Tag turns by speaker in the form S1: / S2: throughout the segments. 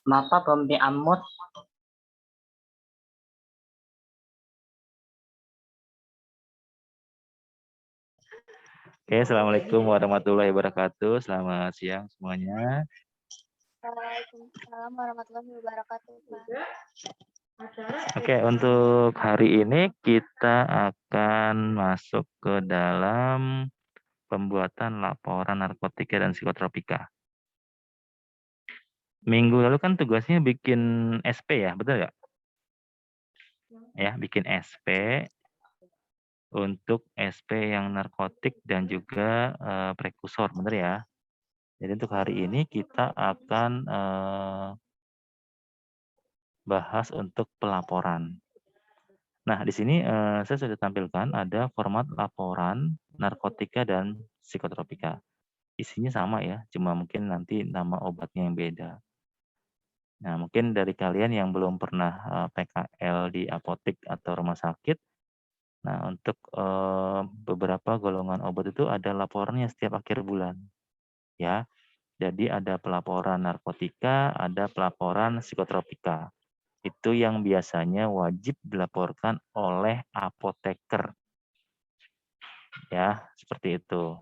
S1: Mapa belum di-unmute.
S2: Oke, assalamualaikum warahmatullahi wabarakatuh. Selamat siang semuanya.
S3: Waalaikumsalam warahmatullahi wabarakatuh, Pak.
S2: Oke, untuk hari ini kita akan masuk ke dalam pembuatan laporan narkotika dan psikotropika. Minggu lalu kan tugasnya bikin SP ya, betul nggak? Ya, bikin SP untuk SP yang narkotik dan juga prekursor, bener ya? Jadi untuk hari ini kita akan bahas untuk pelaporan. Nah, di sini saya sudah tampilkan ada format laporan narkotika dan psikotropika. Isinya sama ya, cuma mungkin nanti nama obatnya yang beda. Nah, mungkin dari kalian yang belum pernah PKL di apotek atau rumah sakit, nah untuk beberapa golongan obat itu ada laporannya setiap akhir bulan, ya. Jadi ada pelaporan narkotika, ada pelaporan psikotropika. Itu yang biasanya wajib dilaporkan oleh apoteker. Ya, seperti itu.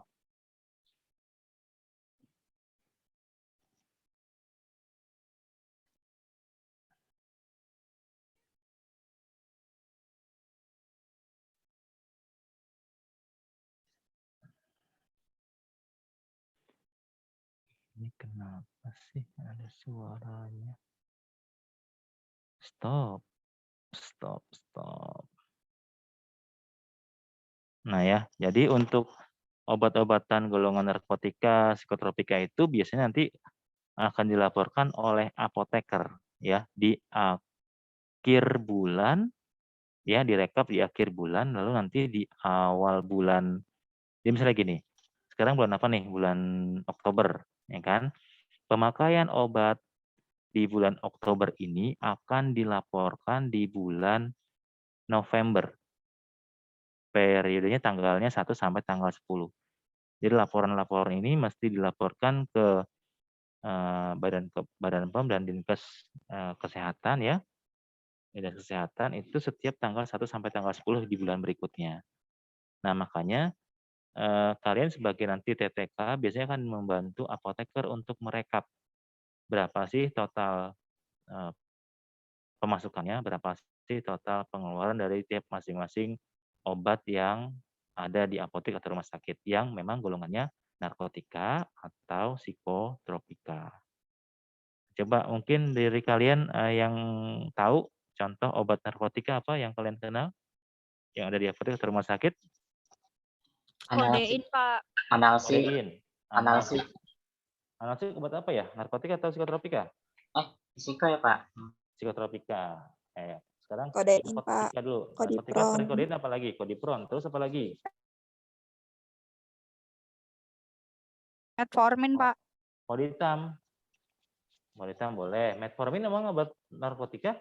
S2: Ini kenapa sih ada suaranya? Stop. Nah ya, jadi untuk obat-obatan golongan narkotika, psikotropika itu biasanya nanti akan dilaporkan oleh apoteker ya di akhir bulan, ya direkap di akhir bulan, lalu nanti di awal bulan. Jadi misalnya gini, sekarang bulan apa nih? Bulan Oktober, ya kan? Pemakaian obat di bulan Oktober ini akan dilaporkan di bulan November. Periodenya tanggalnya 1 sampai tanggal 10. Jadi laporan-laporan ini mesti dilaporkan ke Badan POM dan Dinkes Kesehatan ya. Dinas Kesehatan itu setiap tanggal 1 sampai tanggal 10 di bulan berikutnya. Nah, makanya kalian sebagai nanti TTK biasanya akan membantu apoteker untuk merekap berapa sih total pemasukannya, berapa sih total pengeluaran dari tiap masing-masing obat yang ada di apotek atau rumah sakit yang memang golongannya narkotika atau psikotropika. Coba mungkin dari kalian yang tahu contoh obat narkotika apa yang kalian kenal yang ada di apotek atau rumah sakit?
S3: Kodein, Pak.
S1: Analsi.
S2: Kodein.
S1: Analsi.
S2: Analsi obat apa ya? Narkotika atau psikotropika?
S1: Fisika ya, Pak.
S2: Psikotropika. Sekarang
S4: Kodein,
S2: narkotika
S4: Pak.
S2: dulu. Narkotika
S4: Kodipron.
S2: selain kodein apa lagi? Kodipron. Terus apa lagi?
S3: Metformin, Pak.
S2: Koditam. Koditam boleh. Metformin emang obat narkotika?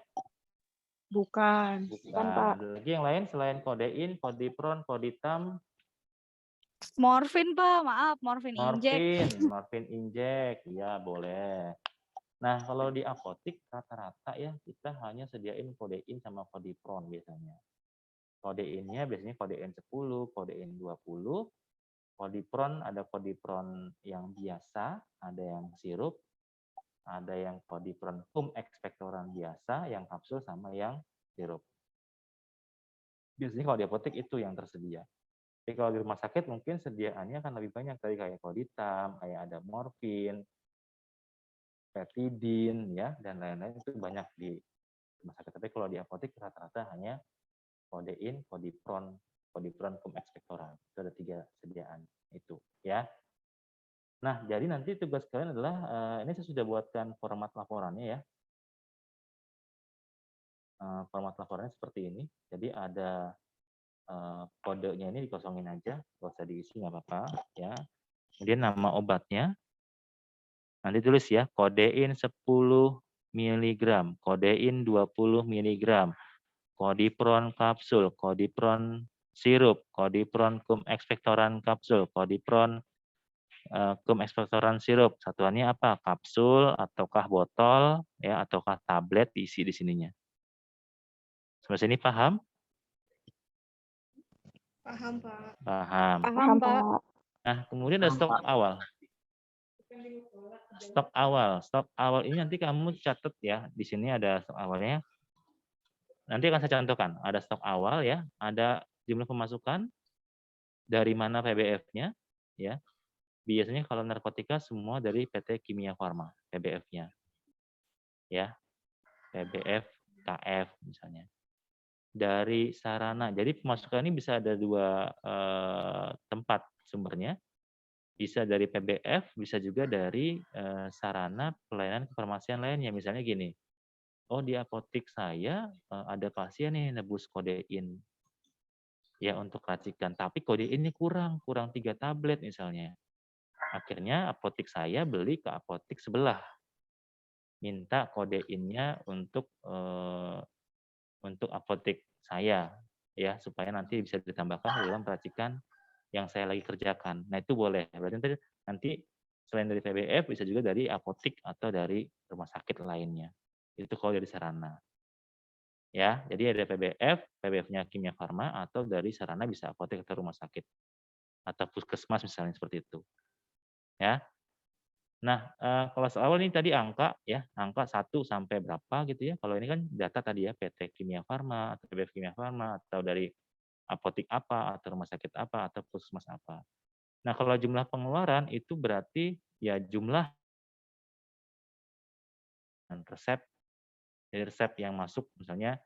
S3: Bukan.
S4: Bukan, Pak.
S2: Ada lagi yang lain selain kodein, kodipron, koditam?
S3: Morfin, Pak. Maaf, morfin injek.
S2: Morfin injek. Ya, boleh. Nah, kalau di apotek rata-rata ya kita hanya sediain kodein sama kodipron biasanya. Kodeinnya biasanya kodein 10, kodein 20. Kodipron ada kodipron yang biasa, ada yang sirup, ada yang kodipron cum expectorant biasa, yang kapsul sama yang sirup. Biasanya kalau di apotek itu yang tersedia. Tapi kalau di rumah sakit mungkin sediaannya kan lebih banyak tadi kayak koditam, kayak ada morfin, petidin ya dan lain-lain itu banyak di rumah sakit. Tapi kalau di apotek rata-rata hanya kodein, kodipron, kodipron cum expectorant. Itu ada 3 sediaan itu ya. Nah, jadi nanti tugas kalian adalah ini saya sudah buatkan format laporannya ya. Format laporannya seperti ini. Jadi ada kodenya ini dikosongin aja, nggak usah diisi nggak apa-apa ya. Kemudian nama obatnya, nanti tulis ya, kodein 10 mg, kodein 20 mg, kodipron kapsul, kodipron sirup, kodipron cum expectorant kapsul, kodipron ekspektoran sirup. Satuannya apa? Kapsul, ataukah botol, ya, ataukah tablet diisi di sininya. Sampai sini paham?
S4: Paham, Pak.
S2: Paham.
S3: Paham, Pak.
S2: Nah, kemudian ada
S1: Paham,
S2: stok
S1: Pak.
S2: awal. Stok awal ini nanti kamu catat ya. Di sini ada stok awalnya. Nanti akan saya contohkan. Ada stok awal ya, ada jumlah pemasukan, dari mana PBF-nya, ya. Biasanya kalau narkotika semua dari PT Kimia Farma, PBF-nya. Ya. PBF, KF misalnya. Dari sarana. Jadi pemasukan ini bisa ada dua tempat sumbernya. Bisa dari PBF, bisa juga dari sarana pelayanan kefarmasian lainnya. Misalnya gini, oh di apotik saya ada pasien nih nebus kodein ya untuk racikan, tapi kodeinnya kurang 3 tablet misalnya. Akhirnya apotik saya beli ke apotik sebelah, minta kodeinnya untuk apotik saya ya, supaya nanti bisa ditambahkan dalam racikan yang saya lagi kerjakan. Nah, itu boleh. Berarti nanti selain dari PBF bisa juga dari apotik atau dari rumah sakit lainnya. Itu kalau dari sarana. Ya, jadi ada PBF, PBF-nya Kimia Farma atau dari sarana bisa apotik atau rumah sakit atau puskesmas misalnya seperti itu. Ya. Nah, kalau soal ini tadi angka ya, angka 1 sampai berapa gitu ya. Kalau ini kan data tadi ya PT Kimia Farma atau PBF Kimia Farma atau dari apotik apa atau rumah sakit apa atau puskesmas apa. Nah, kalau jumlah pengeluaran itu berarti ya jumlah resep, dari resep yang masuk misalnya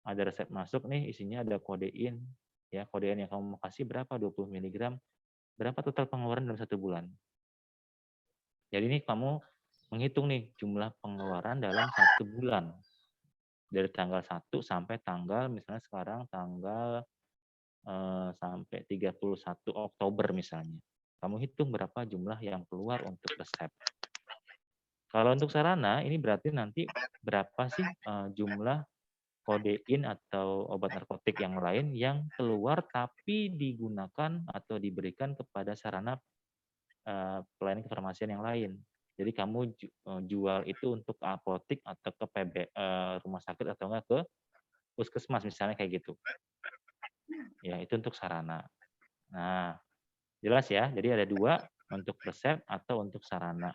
S2: ada resep masuk nih isinya ada kodein ya, kodein yang kamu mau kasih berapa 20 mg, berapa total pengeluaran dalam 1 bulan. Jadi ini kamu menghitung nih jumlah pengeluaran dalam 1 bulan. Dari tanggal 1 sampai tanggal misalnya sekarang tanggal sampai 31 Oktober misalnya. Kamu hitung berapa jumlah yang keluar untuk resep. Kalau untuk sarana, ini berarti nanti berapa sih jumlah kodein atau obat narkotik yang lain yang keluar tapi digunakan atau diberikan kepada sarana pelayanan kefarmasian yang lain. Jadi kamu jual itu untuk apotik atau ke rumah sakit atau enggak ke puskesmas misalnya kayak gitu. Ya, itu untuk sarana. Nah, jelas ya. Jadi ada 2 untuk resep atau untuk sarana.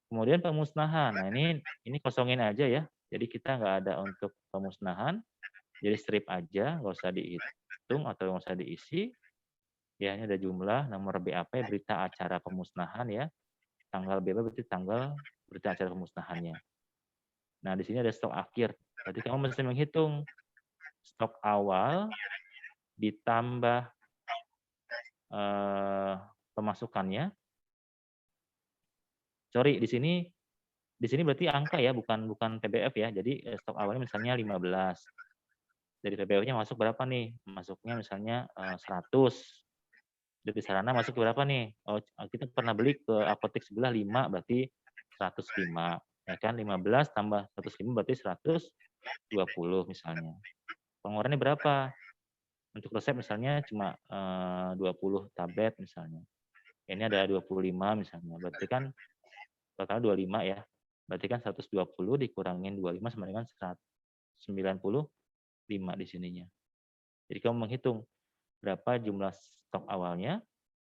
S2: Kemudian pemusnahan. Nah, ini kosongin aja ya. Jadi kita nggak ada untuk pemusnahan. Jadi strip aja, nggak usah dihitung atau nggak usah diisi. Ya, ini ada jumlah, nomor BAP, berita acara pemusnahan ya. Tanggal BAP berarti tanggal berita acara pemusnahannya. Nah, di sini ada stok akhir. Berarti kamu mesti menghitung stok awal ditambah pemasukannya. Sorry, di sini berarti angka ya, bukan PBF ya. Jadi stok awalnya misalnya 15. Dari PBF-nya masuk berapa nih? Masuknya misalnya 100. Dari sarana masuk berapa nih? Oh, kita pernah beli ke apotek sebelah 5, berarti 105. Ya kan? 15 tambah 105 berarti 120 misalnya. Pengeluarannya berapa? Untuk resep misalnya cuma 20 tablet misalnya. Ini ada 25 misalnya. Berarti kan total 25 ya. Berarti kan 120 dikurangin 25 sama dengan 95 di sininya. Jadi kamu menghitung berapa jumlah stok awalnya,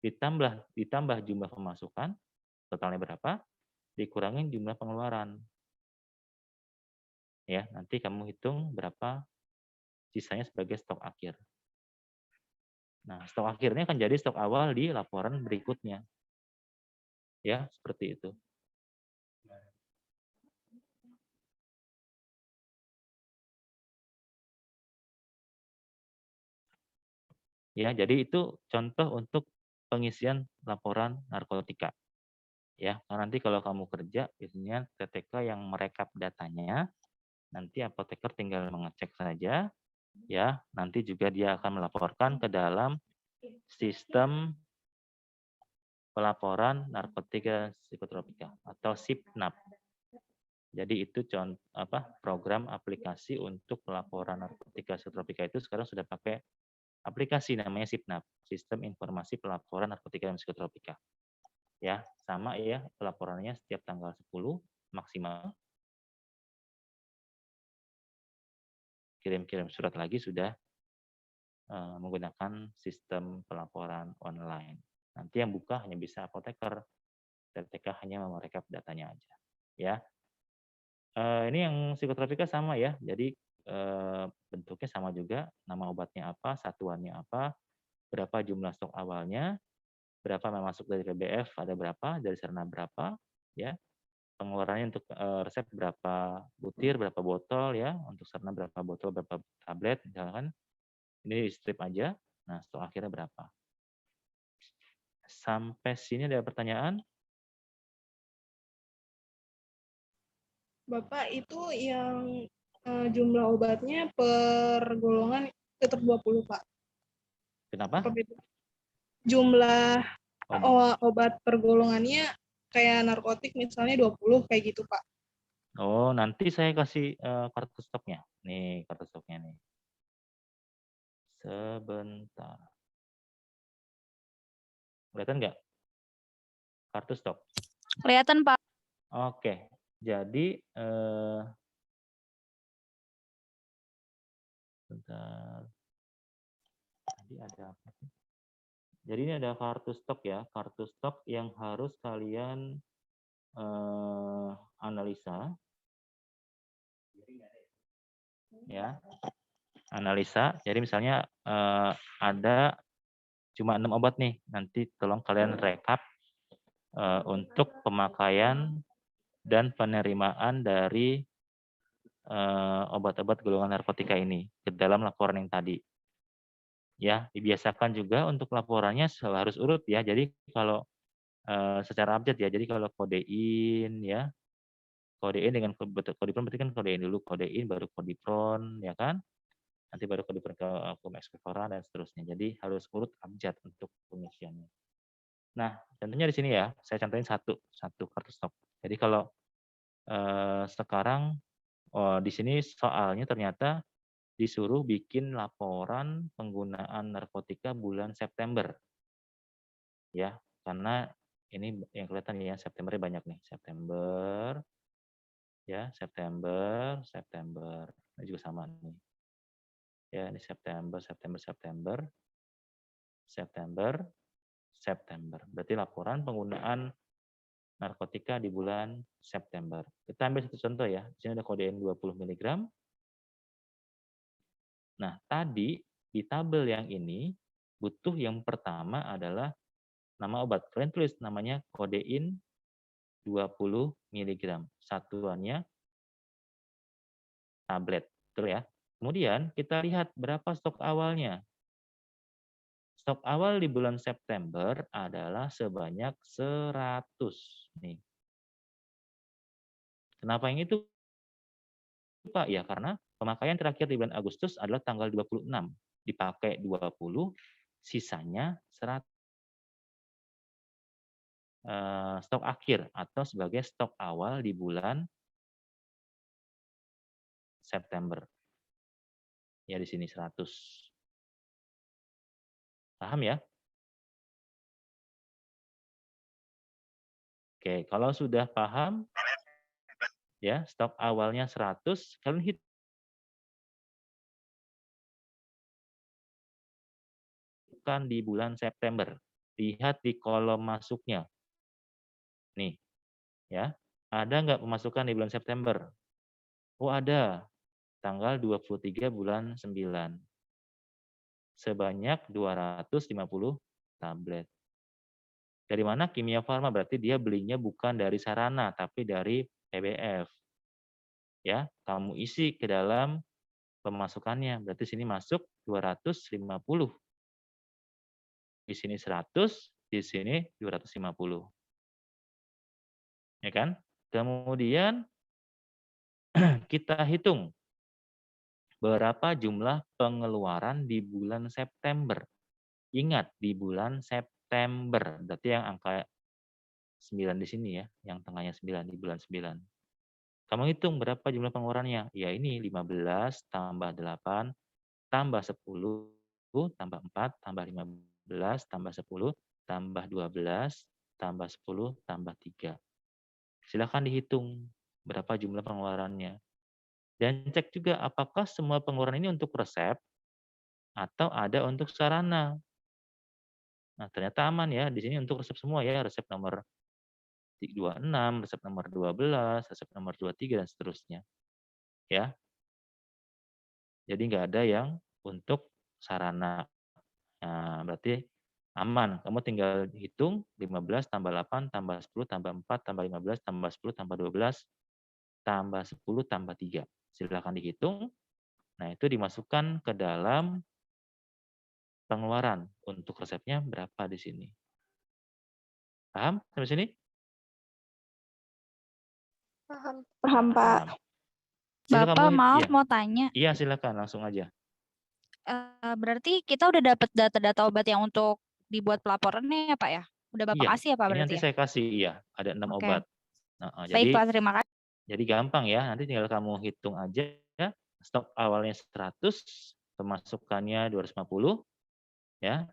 S2: ditambah jumlah pemasukan, totalnya berapa, dikurangin jumlah pengeluaran. Ya, nanti kamu hitung berapa sisanya sebagai stok akhir. Nah, stok akhirnya akan jadi stok awal di laporan berikutnya. Ya, seperti itu. Ya, jadi itu contoh untuk pengisian laporan narkotika. Ya, karena nanti kalau kamu kerja, biasanya TTK yang merekap datanya, nanti apoteker tinggal mengecek saja, ya. Nanti juga dia akan melaporkan ke dalam sistem pelaporan narkotika psikotropika atau SIPNAP. Jadi itu program aplikasi untuk pelaporan narkotika psikotropika itu sekarang sudah pakai aplikasi namanya SIPNAP, Sistem Informasi Pelaporan Narkotika dan Psikotropika. Ya, sama ya pelaporannya setiap tanggal 10 maksimal. Kirim-kirim surat lagi sudah menggunakan sistem pelaporan online. Nanti yang buka hanya bisa apoteker, TTK hanya merekap datanya aja. Ya, ini yang psikotropika sama ya. Jadi bentuknya sama juga, nama obatnya apa, satuannya apa, berapa jumlah stok awalnya, berapa yang masuk dari PBF ada berapa, dari Serna berapa, ya. Pengeluarannya untuk resep berapa butir, berapa botol ya, untuk Serna berapa botol, berapa tablet misalkan. Ini di strip aja. Nah, stok akhirnya berapa? Sampai sini ada pertanyaan?
S4: Bapak itu yang jumlah obatnya per golongan tetap 20, Pak.
S2: Kenapa?
S4: Apa beda? Jumlah obat per golongannya kayak narkotik misalnya 20 kayak gitu, Pak.
S2: Oh, nanti saya kasih kartu stoknya. Nih, kartu stoknya nih. Sebentar. Kelihatan nggak? Kartu stok.
S3: Kelihatan, Pak.
S2: Oke. Jadi, bentar. Tadi ada apa sih? Jadi ini ada kartu stok ya. Kartu stok yang harus kalian analisa. Ya. Analisa. Jadi misalnya ada cuma 6 obat nih. Nanti tolong kalian rekap untuk pemakaian dan penerimaan dari obat-obat golongan narkotika ini ke dalam laporan yang tadi. Ya, dibiasakan juga untuk laporannya harus urut ya. Jadi kalau secara abjad ya. Jadi kalau kodein ya, kodein dengan kodipron berarti kan kodein dulu, kodein baru kodipron ya kan. Nanti baru kodipron ke akum ekspektoran dan seterusnya. Jadi harus urut abjad untuk pengisiannya. Nah, contohnya di sini ya, saya contohin satu kartu stok. Jadi kalau sekarang di sini soalnya ternyata disuruh bikin laporan penggunaan narkotika bulan September. Ya, karena ini yang kelihatan ya, Septembernya banyak nih. September, ya, September. Ini juga sama nih. Ya, ini September. Berarti laporan penggunaan narkotika di bulan September. Kita ambil satu contoh ya. Di sini ada kodein 20 mg. Nah, tadi di tabel yang ini butuh yang pertama adalah nama obat. Kalian tulis namanya kodein 20 mg. Satuannya tablet. Betul ya? Kemudian kita lihat berapa stok awalnya. Stok awal di bulan September adalah sebanyak 100 nih. Kenapa yang itu, Pak? Ya karena pemakaian terakhir di bulan Agustus adalah tanggal 26. Dipakai 20, sisanya 100. Stok akhir atau sebagai stok awal di bulan September. Ya di sini 100. Paham ya? Oke, kalau sudah paham, ya stok awalnya 100, kalian hitungkan di bulan September. Lihat di kolom masuknya. Nih, ya. Ada nggak pemasukan di bulan September? Oh ada, tanggal 23 bulan 9. Sebanyak 250 tablet. Dari mana? Kimia Farma, berarti dia belinya bukan dari Sarana, tapi dari PBF. Ya, kamu isi ke dalam pemasukannya. Berarti sini masuk 250. Di sini 100, di sini 250. Ya kan? Kemudian kita hitung berapa jumlah pengeluaran di bulan September. Ingat, di bulan September. Berarti yang angka 9 di sini ya, yang tengahnya 9 di bulan 9. Kamu hitung berapa jumlah pengeluarannya? Ya ini 15 tambah 8 tambah 10 tambah 4, tambah 15, tambah 10, tambah 12, tambah 10, tambah 3. Silakan dihitung berapa jumlah pengeluarannya. Dan cek juga apakah semua pengeluaran ini untuk resep atau ada untuk sarana. Nah, ternyata aman ya, di sini untuk resep semua ya, resep nomor 26, resep nomor 12, resep nomor 23, dan seterusnya. Ya, jadi nggak ada yang untuk sarana. Nah, berarti aman. Kamu tinggal hitung 15 tambah 8 tambah 10 tambah 4 tambah 15 tambah 10 tambah 12 tambah 10 tambah 3. Silakan dihitung. Nah, itu dimasukkan ke dalam pengeluaran. Untuk resepnya berapa di sini. Paham sampai sini?
S3: Paham.
S4: Paham, Pak.
S2: Paham. Coba
S3: Bapak,
S2: kamu
S3: maaf
S2: iya.
S3: mau tanya.
S2: Iya, silakan langsung aja.
S3: Berarti kita udah dapat data-data obat yang untuk dibuat pelaporannya ya, Pak ya? Udah Bapak
S2: Iya,
S3: kasih ya, Pak,
S2: ini
S3: berarti
S2: nanti
S3: ya?
S2: saya kasih, iya, ada 6
S3: Oke.
S2: obat.
S3: Baik,
S2: Jadi
S3: Pak, terima kasih.
S2: Jadi gampang ya, nanti tinggal kamu hitung aja ya. Stok awalnya 100, pemasukannya 250 ya.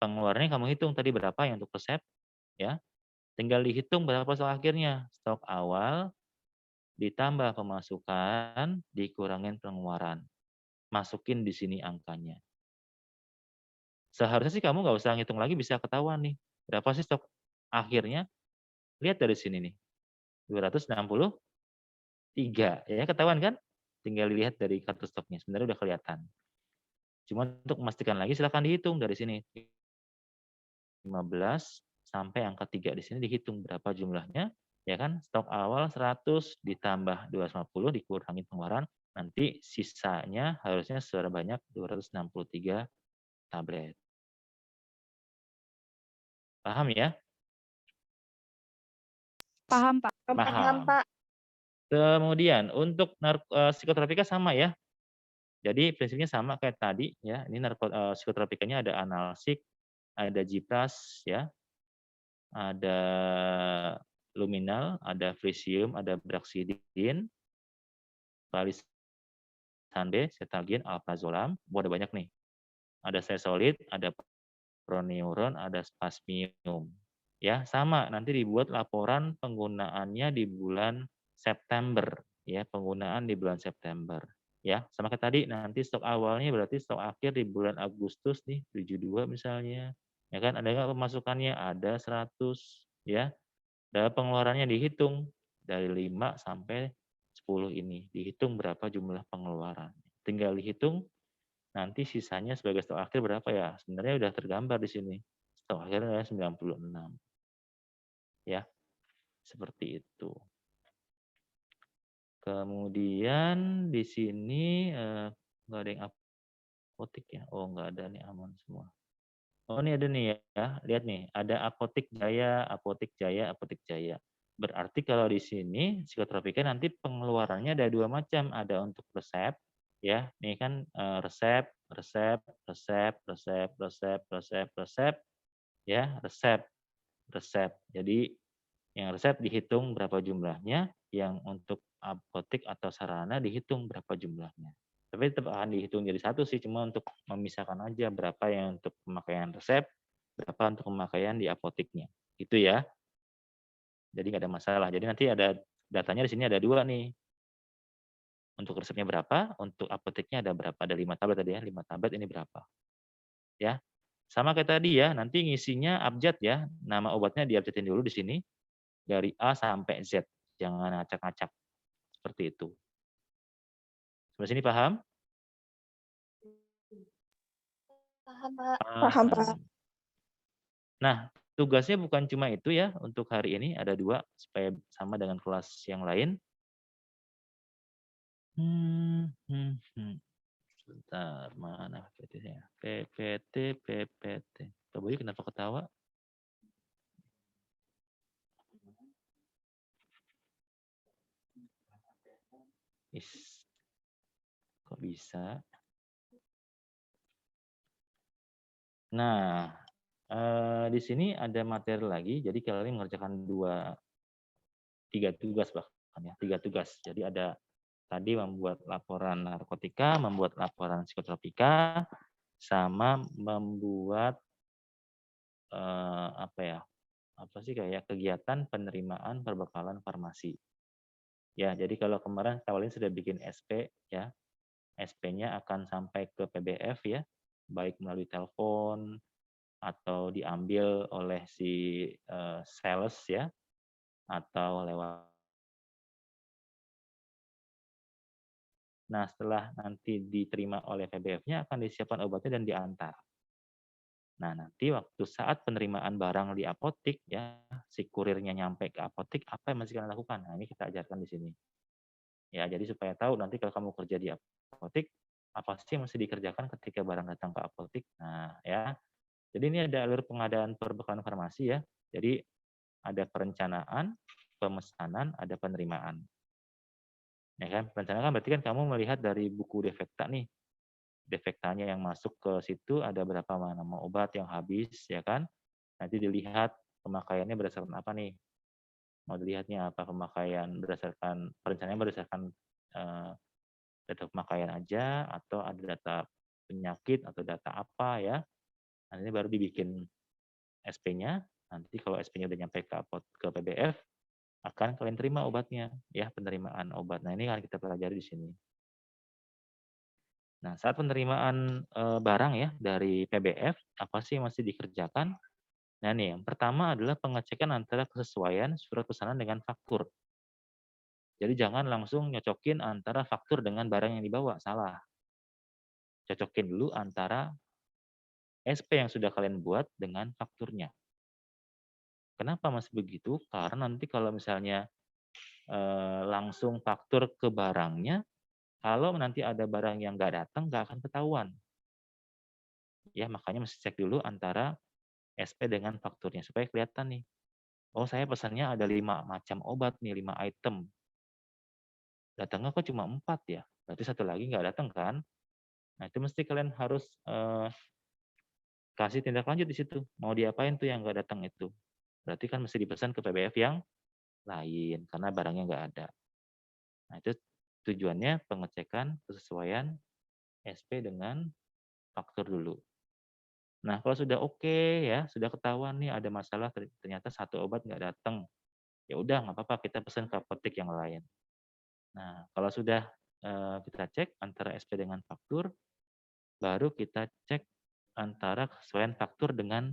S2: Pengeluarannya kamu hitung tadi berapa yang untuk resep ya. Tinggal dihitung berapa stok akhirnya. Stok awal ditambah pemasukan dikurangin pengeluaran. Masukin di sini angkanya. Seharusnya sih kamu nggak usah ngitung lagi, bisa ketahuan nih. Berapa sih stok akhirnya? Lihat dari sini nih. 263 ya, ketahuan kan? Tinggal dilihat dari kartu stoknya, sebenarnya udah kelihatan. Cuma untuk memastikan lagi silakan dihitung dari sini. 15 sampai angka 3 di sini dihitung berapa jumlahnya, ya kan? Stok awal 100 ditambah 250 dikurangi pengeluaran, nanti sisanya harusnya sebanyak 263 tablet. Paham ya?
S3: Paham, Pak.
S2: Paham. Kemudian untuk psikotropika sama ya. Jadi prinsipnya sama kayak tadi ya. Ini psikotropikanya ada analsik, ada G+, ya. Ada luminal, ada frisium, ada braxidin, palisande, cetalgin, alprazolam. Ada banyak nih. Ada sesolid, ada proneuron, ada spasmium. Ya, sama. Nanti dibuat laporan penggunaannya di bulan September. Ya, penggunaan di bulan September. Ya, sama kayak tadi. Nanti stok awalnya berarti stok akhir di bulan Agustus nih, 72 misalnya. Ya kan, ada nggak pemasukannya? Ada 100. Ya, dan pengeluarannya dihitung dari 5 sampai 10 ini. Dihitung berapa jumlah pengeluaran. Tinggal dihitung, nanti sisanya sebagai stok akhir berapa ya? Sebenarnya udah tergambar di sini. Stok akhirnya adalah 96. Ya, seperti itu. Kemudian di sini nggak ada yang apotik ya? Oh, nggak ada nih, aman semua. Oh, ini ada nih ya. Lihat nih, ada Apotik Jaya, Apotik Jaya, Apotik Jaya. Berarti kalau di sini psikotropika nanti pengeluarannya ada 2 macam, ada untuk resep ya. Ini kan resep, resep, resep, resep, resep, resep, resep ya, resep, resep. Jadi yang resep dihitung berapa jumlahnya, yang untuk apotik atau sarana dihitung berapa jumlahnya. Tapi tetap akan dihitung jadi satu sih, cuma untuk memisahkan aja berapa yang untuk pemakaian resep, berapa untuk pemakaian di apotiknya. Gitu ya. Jadi nggak ada masalah. Jadi nanti ada datanya di sini ada 2 nih. Untuk resepnya berapa, untuk apoteknya ada berapa, ada 5 tablet tadi ya, 5 tablet ini berapa. Ya. Sama kayak tadi ya, nanti ngisinya abjad ya. Nama obatnya diabjadin dulu di sini dari A sampai Z. Jangan acak-acak. Seperti itu. Sampai sini paham?
S3: Paham, Pak.
S4: Paham, Pak.
S2: Nah, tugasnya bukan cuma itu ya untuk hari ini, ada 2 supaya sama dengan kelas yang lain. Sebentar, mana PPT-nya? PPT. Pak Boy kenapa ketawa? Kok bisa? Nah, di sini ada materi lagi, jadi kalian mengerjakan 3 tugas bahkan ya, 3 tugas. Jadi ada tadi membuat laporan narkotika, membuat laporan psikotropika, sama membuat apa sih kayak kegiatan penerimaan perbekalan farmasi. Ya, jadi kalau kemarin Kawalin sudah bikin SP ya, SP-nya akan sampai ke PBF ya, baik melalui telepon atau diambil oleh si sales ya, atau lewat. Nah, setelah nanti diterima oleh PBF-nya akan disiapkan obatnya dan diantar. Nah, nanti waktu saat penerimaan barang di apotik ya, si kurirnya nyampe ke apotik, apa yang masih kalian lakukan? Nah, ini kita ajarkan di sini. Ya, jadi supaya tahu nanti kalau kamu kerja di apotik, apa sih yang mesti dikerjakan ketika barang datang ke apotik. Nah, ya. Jadi ini ada alur pengadaan perbekalan farmasi ya. Jadi ada perencanaan, pemesanan, ada penerimaan. Ya kan? Perencanaan kan berarti kan kamu melihat dari buku defekta nih. Defektanya yang masuk ke situ ada berapa nama obat yang habis ya kan? Nanti dilihat pemakaiannya berdasarkan apa nih? Mau dilihatnya apa pemakaian berdasarkan perencanaan berdasarkan data pemakaian aja atau ada data penyakit atau data apa ya. Nanti baru dibikin SP-nya. Nanti kalau SP-nya udah nyampe ke PBF, akan kalian terima obatnya, ya penerimaan obat. Nah ini akan kita pelajari di sini. Nah saat penerimaan barang ya dari PBF, apa sih yang masih dikerjakan? Nah nih yang pertama adalah pengecekan antara kesesuaian surat pesanan dengan faktur. Jadi jangan langsung nyocokin antara faktur dengan barang yang dibawa, salah. Cocokin dulu antara SP yang sudah kalian buat dengan fakturnya. Kenapa masih begitu? Karena nanti kalau misalnya langsung faktur ke barangnya, kalau nanti ada barang yang nggak datang, nggak akan ketahuan. Ya, makanya mesti cek dulu antara SP dengan fakturnya, supaya kelihatan nih. Oh, saya pesannya ada 5 macam obat nih, 5 item. Datangnya kok cuma 4 ya? Berarti satu lagi nggak datang kan? Nah, itu mesti kalian harus kasih tindak lanjut di situ. Mau diapain tuh yang nggak datang itu? Berarti kan mesti dipesan ke PBF yang lain, karena barangnya nggak ada. Nah, itu tujuannya pengecekan kesesuaian SP dengan faktur dulu. Nah, kalau sudah oke ya, sudah ketahuan nih ada masalah ternyata satu obat nggak datang, ya udah nggak apa-apa kita pesan ke apotek yang lain. Nah, kalau sudah kita cek antara SP dengan faktur, baru kita cek antara kesesuaian faktur dengan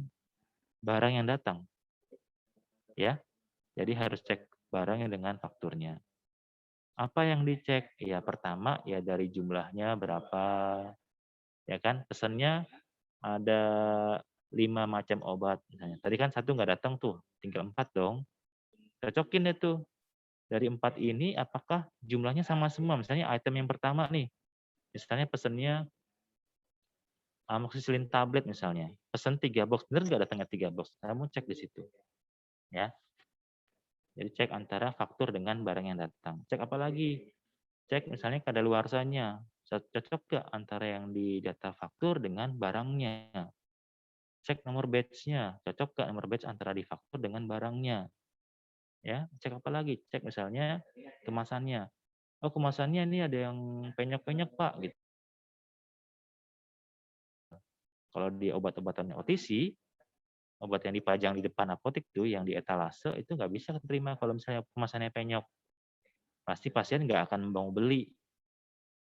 S2: barang yang datang. Ya, jadi harus cek barangnya dengan fakturnya. Apa yang dicek? Ya pertama ya dari jumlahnya berapa, ya kan? Pesannya ada 5 macam obat misalnya. Tadi kan satu nggak datang tuh, tinggal 4 dong. Cocokin deh tuh. Dari 4 ini apakah jumlahnya sama semua? Misalnya item yang pertama nih, misalnya pesannya amoxicillin tablet misalnya. Pesan 3 box, bener nggak datangnya 3 box? Kamu cek di situ. Ya. Jadi cek antara faktur dengan barang yang datang. Cek apa lagi? Cek misalnya kadaluarsanya. Cocok nggak antara yang di data faktur dengan barangnya? Cek nomor batch-nya, cocok nggak nomor batch antara di faktur dengan barangnya. Ya, cek apa lagi? Cek misalnya kemasannya. Oh, kemasannya ini ada yang penyok-penyok, Pak, gitu. Kalau di obat-obatan OTC, obat yang dipajang di depan apotek tuh, yang di etalase, itu nggak bisa keterima kalau misalnya kemasannya penyok. Pasti pasien nggak akan mau beli.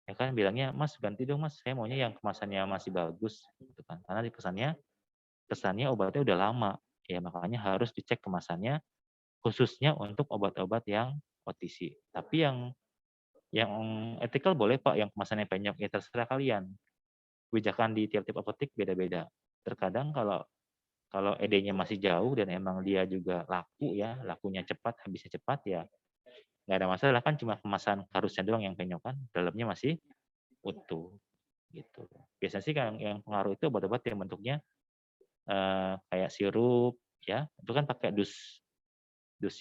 S2: Ya kan, bilangnya, Mas, ganti dong, Mas. Saya maunya yang kemasannya masih bagus. Gitu kan. Karena di kesannya obatnya udah lama. Ya, makanya harus dicek kemasannya, khususnya untuk obat-obat yang OTC. Tapi yang ethical boleh Pak, yang kemasannya penyok, ya terserah kalian. Kebijakan di tiap-tiap apotek beda-beda. Terkadang kalau ED-nya masih jauh dan emang dia juga laku ya, lakunya cepat, habisnya cepat ya, nggak ada masalah kan, cuma kemasan kardusnya doang yang penyok kan, dalamnya masih utuh gitu. Biasanya sih yang pengaruh itu obat-obat yang bentuknya kayak sirup ya, itu kan pakai dus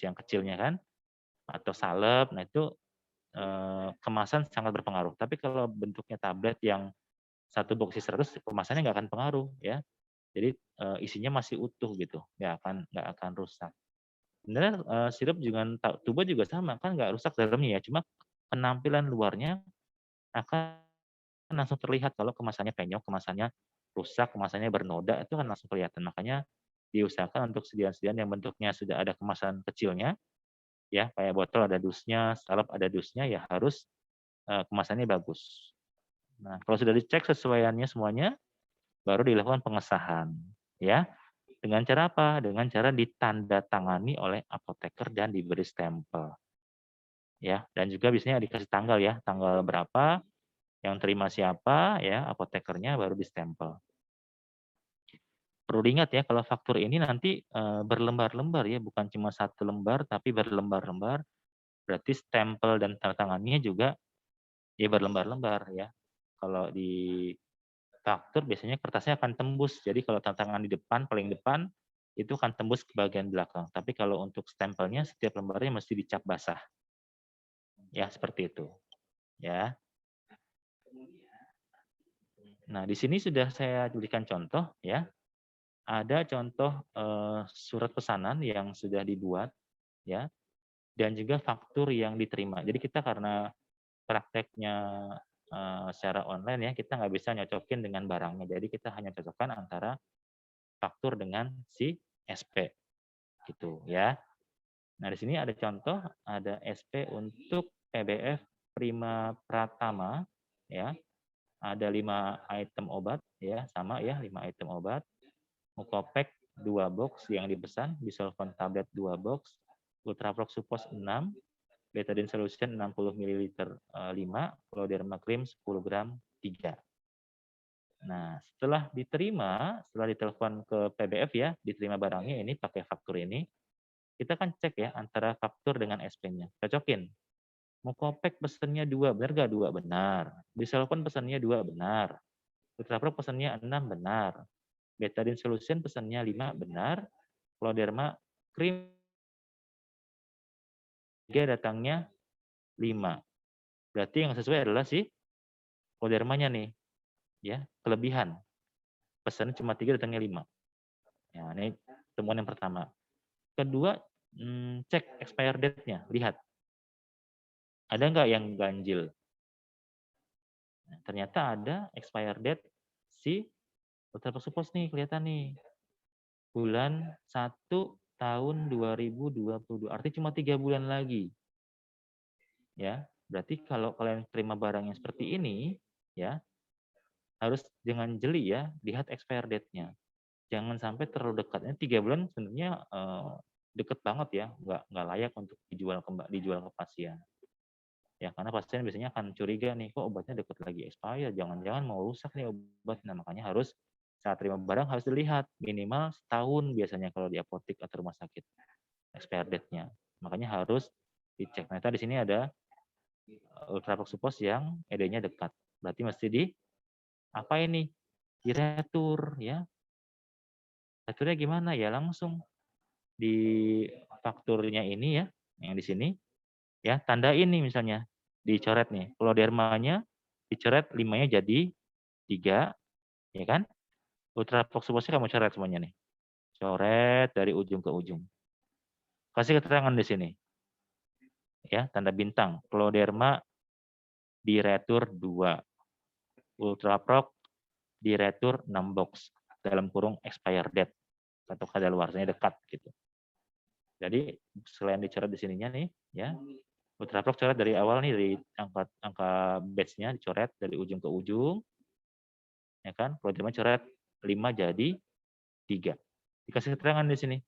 S2: yang kecilnya kan, atau salep. Nah itu kemasan sangat berpengaruh. Tapi kalau bentuknya tablet yang satu box 100, kemasannya nggak akan pengaruh ya. Jadi isinya masih utuh gitu, nggak akan rusak. Sebenarnya sirup juga tuba juga sama kan, nggak rusak dalamnya ya, cuma penampilan luarnya akan langsung terlihat kalau kemasannya penyok, kemasannya rusak, kemasannya bernoda, itu kan langsung kelihatan. Makanya diusahakan untuk sediaan-sediaan yang bentuknya sudah ada kemasan kecilnya, ya kayak botol ada dusnya, salep ada dusnya, ya harus kemasannya bagus. Nah, kalau sudah dicek sesuaiannya semuanya, baru dilakukan pengesahan, ya. Dengan cara apa? Dengan cara ditandatangani oleh apoteker dan diberi stempel. Ya, dan juga biasanya dikasih tanggal ya, tanggal berapa, yang terima siapa, ya, apotekernya baru distempel. Perlu diingat ya, kalau faktur ini nanti berlembar-lembar ya, bukan cuma satu lembar, tapi berlembar-lembar. Berarti stempel dan tanda tangannya juga ya berlembar-lembar ya. Kalau di faktur biasanya kertasnya akan tembus. Jadi kalau tanda tangan di depan, paling depan, itu akan tembus ke bagian belakang. Tapi kalau untuk stempelnya, setiap lembarnya mesti dicap basah. Ya, seperti itu. Ya. Nah, di sini sudah saya berikan contoh ya. Ada contoh surat pesanan yang sudah dibuat ya, dan juga faktur yang diterima. Jadi kita karena prakteknya secara online ya, kita nggak bisa nyocokin dengan barangnya. Jadi kita hanya cocokkan antara faktur dengan si SP gitu ya. Nah, di sini ada contoh, ada SP untuk PBF Prima Pratama ya. Ada 5 item obat ya, sama ya, 5 item obat. Mukopek 2 box yang dipesan, Bisolvon tablet 2 box, Ultraflox Supos 6, Betadine Solution 60 ml 5, Cloderma Cream 10 gram 3. Nah, setelah diterima, setelah ditelepon ke PBF ya, diterima barangnya ini pakai faktur ini, kita kan cek ya antara faktur dengan SP-nya. Cocokin. Mukopek pesannya 2, benar nggak 2? Benar. Bisolvon pesannya 2, benar. Ultraflox pesannya 6, benar. Betadine Solution pesannya 5, benar. Cloderma Cream 3 datangnya 5. Berarti yang sesuai adalah si Clodermanya nih. Ya, kelebihan. Pesannya cuma 3, datangnya 5. Ya, ini temuan yang pertama. Kedua, cek expire date-nya, lihat. Ada nggak yang ganjil? Nah, ternyata ada expire date si Ultraflox Supos nih, kelihatan nih. Bulan 1 tahun 2022. Artinya cuma 3 bulan lagi. Ya, berarti kalau kalian terima barang yang seperti ini, ya, harus dengan jeli ya, lihat expire date-nya. Jangan sampai terlalu dekat. Ini 3 bulan sebenarnya deket banget ya, nggak layak untuk dijual ke pasien. Ya, karena pasien biasanya akan curiga nih, kok obatnya deket lagi expire, jangan-jangan mau rusak nih obatnya. Makanya harus saat terima barang harus dilihat minimal setahun biasanya kalau di apotek atau rumah sakit expire date-nya. Makanya harus dicek. Nah, di sini ada Ultraflox Supos yang ED-nya dekat. Berarti mesti di apa ini? Diretur ya. Returnya gimana ya? Langsung di fakturnya ini ya, yang di sini ya, tandain nih misalnya, dicoret nih. Kalau dermanya dicoret 5-nya jadi 3, ya kan? Ultraflox Suposnya kamu coret semuanya nih. Coret dari ujung ke ujung. Kasih keterangan di sini. Ya, tanda bintang. Cloderma diretur 2. Ultraflox diretur 6 box dalam kurung expire date atau kadaluarsanya dekat gitu. Jadi selain dicoret di sininya nih ya, Ultraflox coret dari awal nih, dari angka batch-nya dicoret dari ujung ke ujung, ya kan? Cloderma coret 5 jadi 3. Dikasih keterangan di sini.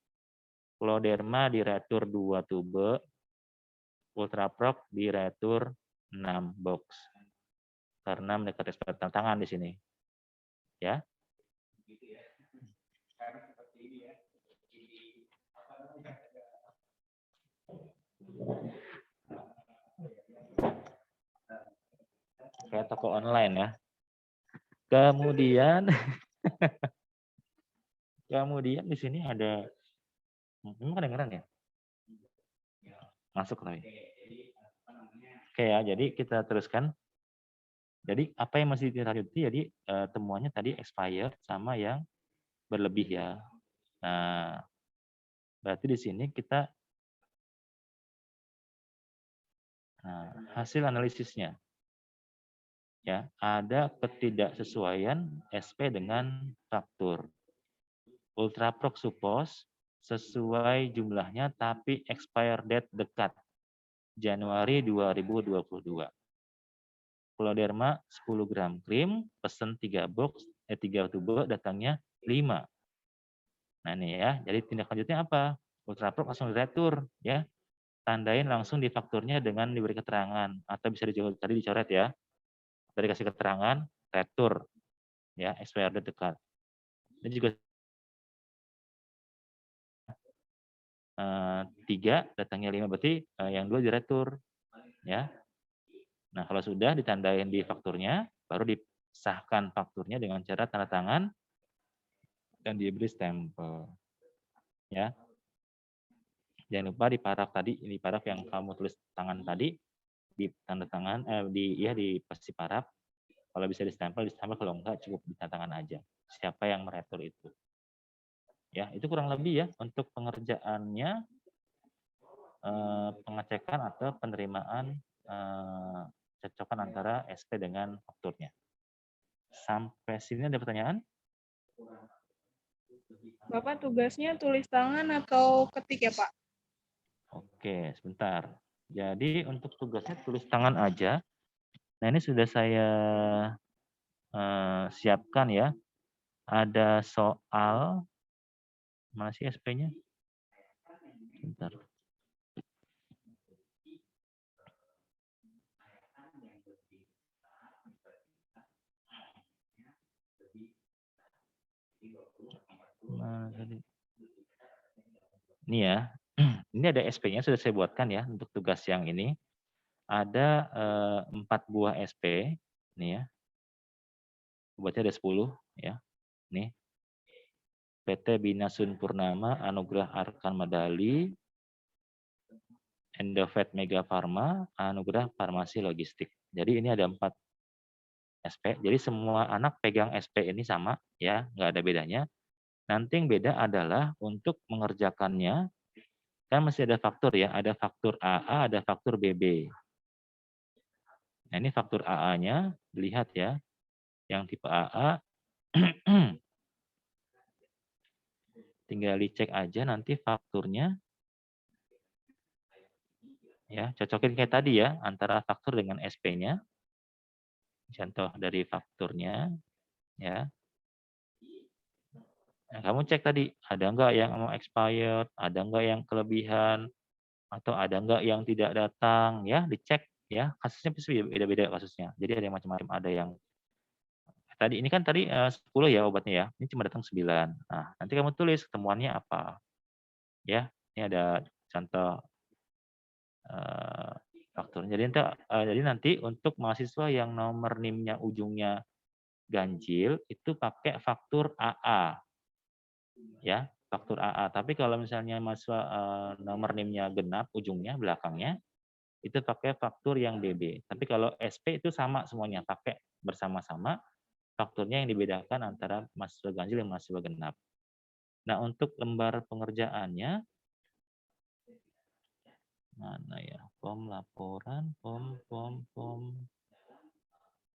S2: Cloderma diretur 2 tube, Ultraflox diretur 6 box. Karena mendekati expired tangan di sini. Ya. Kayak toko online ya. Kemudian di sini ada, ini kedengeran ya? Masuk lagi. Oke ya, jadi kita teruskan. Jadi apa yang masih dilanjuti? Jadi temuannya tadi expired sama yang berlebih ya. Nah, berarti di sini kita hasil analisisnya. ya, ada ketidaksesuaian SP dengan faktur. Ultraprox suppose sesuai jumlahnya tapi expire date dekat Januari 2022. Cloderma 10 gram krim, pesen 3 tube, datangnya 5. Nah ini ya, jadi tindak lanjutnya apa? Ultraprox langsung diretur ya. Tandain langsung di fakturnya dengan diberi keterangan atau bisa tadi dicoret ya. Tadi kasih keterangan, retur ya, expire date dekat. Ini juga 3 datangnya 5 berarti yang 2 diretur ya. Nah, kalau sudah ditandain di fakturnya, baru disahkan fakturnya dengan cara tanda tangan dan diberi stempel. Ya. Jangan lupa di paraf yang kamu tulis tangan tadi, di tanda tangan di pasti paraf. Kalau bisa distempel, kalau enggak cukup di tanda tangan aja. Siapa yang meretur itu. Ya, itu kurang lebih ya untuk pengerjaannya, pengecekan atau penerimaan cocokan antara SP dengan fakturnya. Sampai sini ada pertanyaan?
S4: Bapak tugasnya tulis tangan atau ketik ya, Pak?
S2: Oke, sebentar. Jadi untuk tugasnya tulis tangan aja. Nah ini sudah saya siapkan ya. Ada soal, mana sih SP-nya? Sebentar. Mana tadi? Ini ya. Ini ada SP-nya sudah saya buatkan ya untuk tugas yang ini. Ada 4 buah SP. Nih ya. Buatnya ada 10 ya. Nih. PT Bina Sun Purnama, Anugerah Arkan Medali, Endovet Mega Pharma, Anugerah Farmasi Logistik. Jadi ini ada 4 SP. Jadi semua anak pegang SP ini sama ya, nggak ada bedanya. Nanti yang beda adalah untuk mengerjakannya, kan masih ada faktur ya, ada faktur AA, ada faktur BB. Nah ini faktur AA-nya, dilihat ya, yang tipe AA, tinggal dicek aja nanti fakturnya, ya cocokin kayak tadi ya, antara faktur dengan SP-nya. Contoh dari fakturnya, ya. Nah, kamu cek tadi, ada nggak yang mau expired, ada nggak yang kelebihan, atau ada nggak yang tidak datang, ya dicek ya. Kasusnya pasti beda-beda kasusnya. Jadi ada yang macam-macam, ada yang tadi ini kan tadi 10 ya obatnya ya. Ini cuma datang 9. Nah, nanti kamu tulis ketemuannya apa. Ya, ini ada contoh fakturnya. Jadi nanti untuk mahasiswa yang nomor NIM-nya ujungnya ganjil itu pakai faktur AA. Ya, faktur AA. Tapi kalau misalnya mahasiswa nomor NIM-nya genap ujungnya belakangnya itu pakai faktur yang BB. Tapi kalau SP itu sama semuanya, pakai bersama-sama. Fakturnya yang dibedakan antara mahasiswa ganjil dan mahasiswa genap. Nah, untuk lembar pengerjaannya mana ya? Form laporan, form.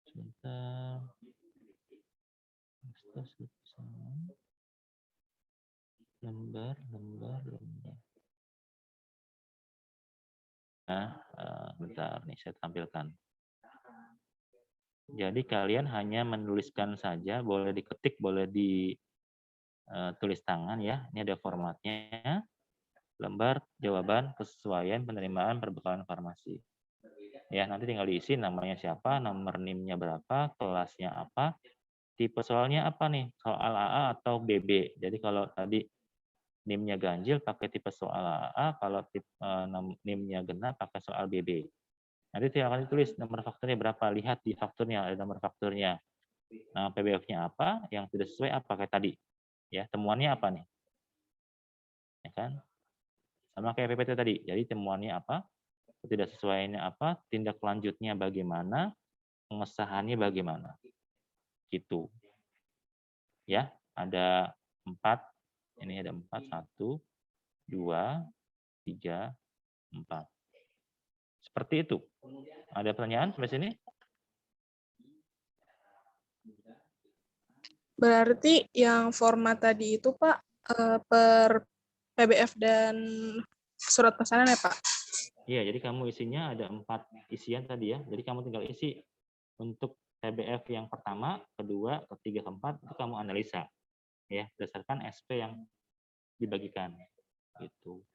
S2: Sebentar. Lembar. Nah, bentar nih saya tampilkan. Jadi kalian hanya menuliskan saja, boleh diketik, boleh ditulis tangan ya. Ini ada formatnya. Lembar jawaban kesesuaian penerimaan perbekalan farmasi. Ya, nanti tinggal diisi namanya siapa, nomor NIM-nya berapa, kelasnya apa, tipe soalnya apa nih, soal AA atau BB. Jadi kalau tadi NIM-nya ganjil pakai tipe soal AA, kalau NIM-nya genap pakai soal BB. Nanti tinggal ditulis nomor fakturnya berapa, lihat di fakturnya ada nomor fakturnya. Nah, PBF-nya apa, yang tidak sesuai apa kayak tadi. Ya, temuannya apa nih? Ya kan? Sama kayak PPT tadi. Jadi temuannya apa? Ketidaksesuaiannya apa? Tindak lanjutnya bagaimana? Pengesahannya bagaimana? Gitu. Ya, ada 4. Ini ada 4, 1, 2, 3, 4. Seperti itu. Ada pertanyaan sampai sini?
S4: Berarti yang format tadi itu Pak per PBF dan surat pesanan ya Pak?
S2: Iya, jadi kamu isinya ada 4 isian tadi ya. Jadi kamu tinggal isi untuk PBF yang pertama, kedua, ketiga, keempat itu kamu analisa ya berdasarkan SP yang dibagikan gitu.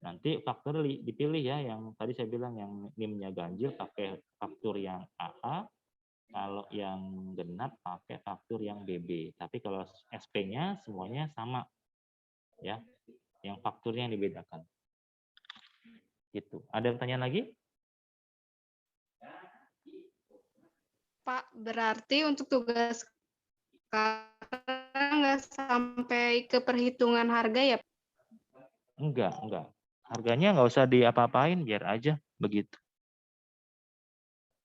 S2: Nanti faktur dipilih ya yang tadi saya bilang yang NIM-nya ganjil pakai faktur yang AA, kalau yang genap pakai faktur yang BB. Tapi kalau SP-nya semuanya sama ya. Yang fakturnya yang dibedakan. Gitu. Ada pertanyaan lagi?
S5: Pak, berarti untuk tugas sekarang nggak sampai ke perhitungan harga ya?
S2: Enggak. Harganya nggak usah diapa-apain, biar aja begitu.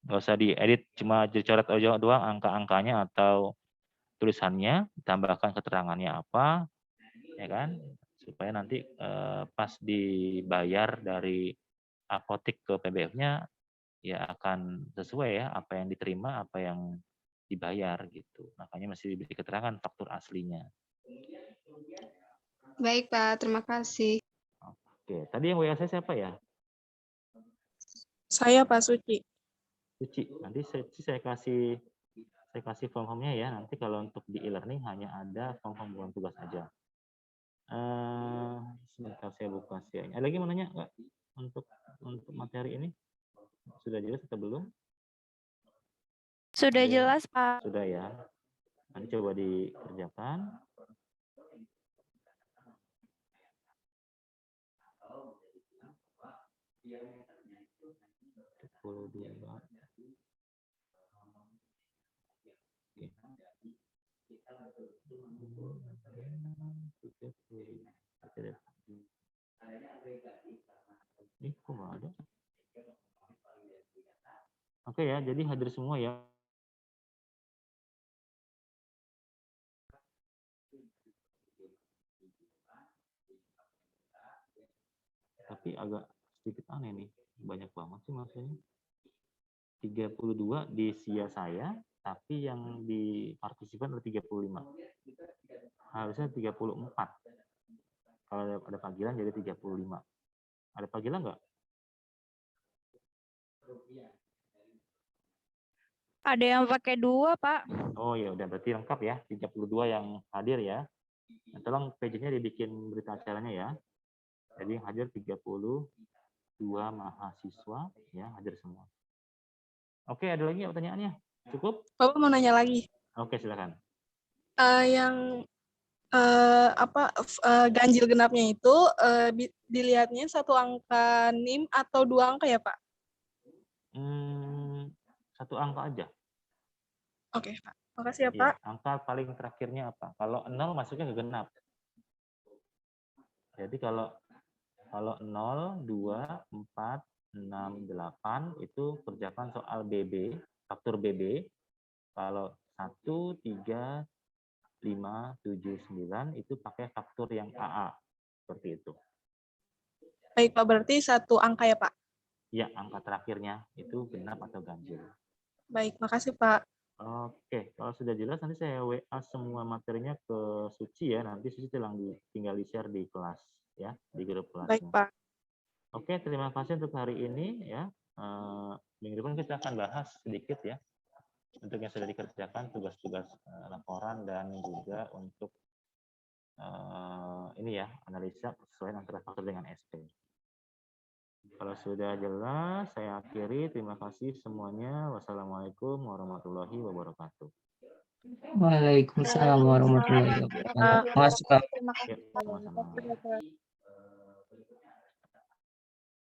S2: Nggak usah diedit, cuma dicoret aja doang angka-angkanya atau tulisannya, ditambahkan keterangannya apa, ya kan? Supaya nanti pas dibayar dari apotik ke PBF-nya ya akan sesuai ya apa yang diterima, apa yang dibayar gitu. Makanya masih diberi keterangan faktur aslinya.
S5: Baik Pak, terima kasih.
S2: Oke, tadi yang WA saya siapa ya?
S4: Saya Pak Suci.
S2: Suci. Nanti Suci saya kasih form-formnya ya. Nanti kalau untuk di e-learning hanya ada form-form bukan tugas aja. Sebentar saya buka sianya. Ada lagi mau nanya nggak untuk materi ini? Sudah jelas atau belum?
S3: Sudah
S2: Ada.
S3: jelas, Pak.
S2: Sudah ya. Nanti coba dikerjakan. Ini kok nggak ada? Oke ya, jadi hadir semua ya. Tapi agak sedikit aneh nih, banyak banget sih maksudnya. 32 di SIA saya, tapi yang di partisipan ada 35. Harusnya 34. Kalau ada panggilan jadi 35. Ada panggilan nggak?
S3: Ada yang pakai 2, Pak.
S2: Oh ya udah berarti lengkap ya, 32 yang hadir ya. Nah, tolong page-nya dibikin berita acaranya ya. Jadi yang hadir 32 mahasiswa ya, hadir semua. Oke, ada lagi pertanyaannya? Cukup?
S4: Bapak mau nanya lagi.
S2: Oke, silakan.
S4: Yang ganjil genapnya itu dilihatnya 1 angka NIM atau 2 angka ya Pak?
S2: 1 angka aja.
S4: Oke Pak. Makasih ya
S2: Ya,
S4: Pak.
S2: angka paling terakhirnya apa? Kalau 0 masuknya ke genap. Jadi kalau 0, 2, 4, 6, 8 itu kerjakan soal BB, faktur BB. Kalau 1, 3, 5, 7, 9 itu pakai faktur yang AA. Seperti itu.
S4: Baik Pak, berarti 1 angka ya Pak?
S2: Ya, angka terakhirnya itu genap atau ganjil.
S4: Baik, makasih Pak.
S2: Oke, kalau sudah jelas nanti saya WA semua materinya ke Suci ya. Nanti Suci tinggal di-share di kelas ya, di grup kelasnya.
S4: Baik Pak.
S2: Oke, terima kasih untuk hari ini ya. Minggu depan kita akan bahas sedikit ya untuk yang sudah dikerjakan tugas-tugas laporan dan juga untuk ini ya analisa persesuaian antara faktor dengan SP. Kalau sudah jelas, saya akhiri. Terima kasih semuanya. Wassalamualaikum warahmatullahi wabarakatuh.
S6: Waalaikumsalam warahmatullahi wabarakatuh. Mas, Pak.
S2: Ya, sama-sama.